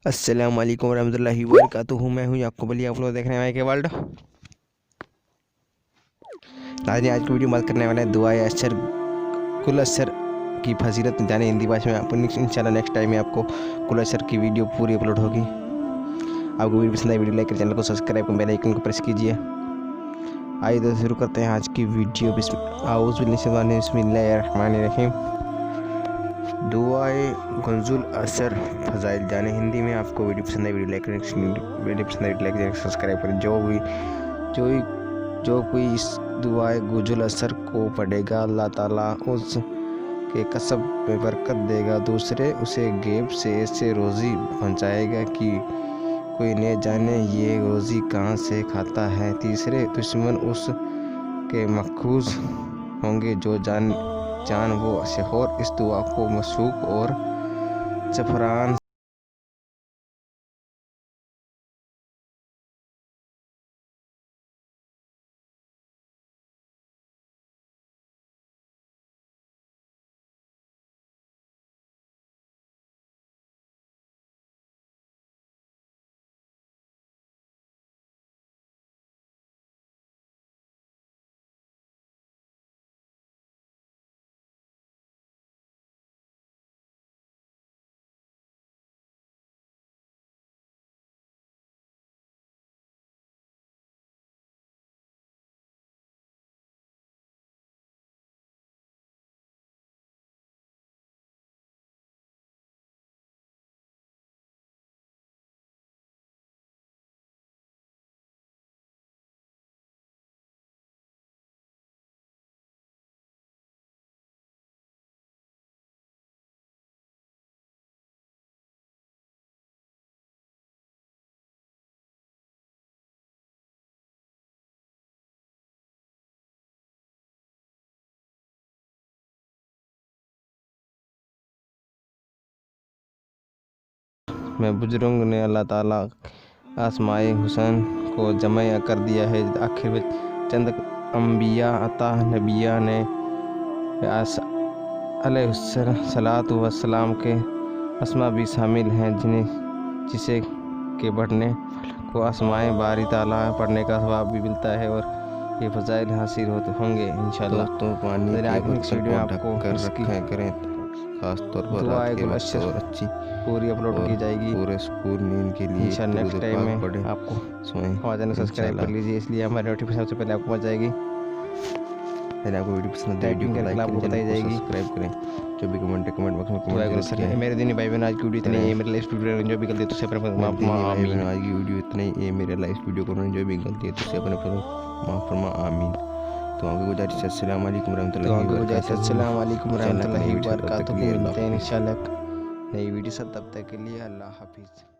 अस्सलाम वालेकुम रहमतुल्लाहि व बरकातुहू। मैं हूँ याकूब अली, आप लोग देख रहे हैं के वर्ल्ड। नाज़रीन, आज की वीडियो बात करने वाले हैं दुआए अशर कुल अशर की फजीलत जाने हिंदी भाषा में। आपको इंशाल्लाह नेक्स्ट टाइम में आपको कुल अशर की वीडियो पूरी अपलोड होगी। आपको वीडियो पसंद आई, वीडियो लाइक कर, चैनल को सब्सक्राइब कर, बेल आइकन को प्रेस कीजिए। आइए तो शुरू करते हैं आज की वीडियो। बिस्मिल्लाहिर्रहमानिर्रहीम। दुआए कुंजुल असर फ़ज़ाइल जाने हिंदी में। आपको वीडियो पसंद है, वीडियो लाइक करें, वीडियो लाइक सब्सक्राइब करें। जो कोई इस दुआए गुजुल असर को पढ़ेगा, अल्लाह ताला उस के कसब में बरकत देगा। दूसरे उसे गैब से ऐसे रोज़ी पहुँचाएगा कि कोई न जाने ये रोज़ी कहाँ से खाता है। तीसरे दुश्मन उस के मखूज़ होंगे जो जान वो शहर इस दुआ को मशूक और ज़फ़रान में बुजुर्ग ने अल्लाह ताला आसमाए हुसैन को जमा कर दिया है। आखिर में चंद अम्बिया अता नबिया ने अलैहिस्सलातु वस्सलाम के अस्मा भी शामिल हैं, जिसे के पढ़ने को आसमाए बारी ताला पढ़ने का सवाब भी मिलता है और ये फजाइल हासिल होंगे इंशाल्लाह। तो पानी वीडियो आपको रखा करें, खास तौर पर रात के वक्त और अच्छी पूरी अपलोड की जाएगी पूरे सुकून नींद के लिए। इंशाल्लाह नेक्स्ट टाइम में पढ़े आपको सोएं। हमारे चैनल सब्सक्राइब कर लीजिए, इसलिए हमारे नोटिफिकेशन सबसे पहले आपको पहुंच जाएगी। यदि आपको वीडियो पसंद है, वीडियो को लाइक करें, बताई जाएगी, सब्सक्राइब करें। जो भी कमेंट बॉक्स में कमेंट करें। मेरे दिन भाई बहन, आज की वीडियो इतनी है। मेरे लाइफ वीडियो जो भी गलती तो अपने आमीन। आज की वीडियो इतना ही है। मेरे लाइफ वीडियो को जो भी गलती है तो अपने माफ़ फरमा, आमीन। तो आपको गुजारिश है, अस्सलाम वालेकुम रहमतुल्लाहि व बरकातुहू। मिलते हैं इंशाल्लाह नई वीडियो से, तब तक के लिए अल्लाह हाफिज़।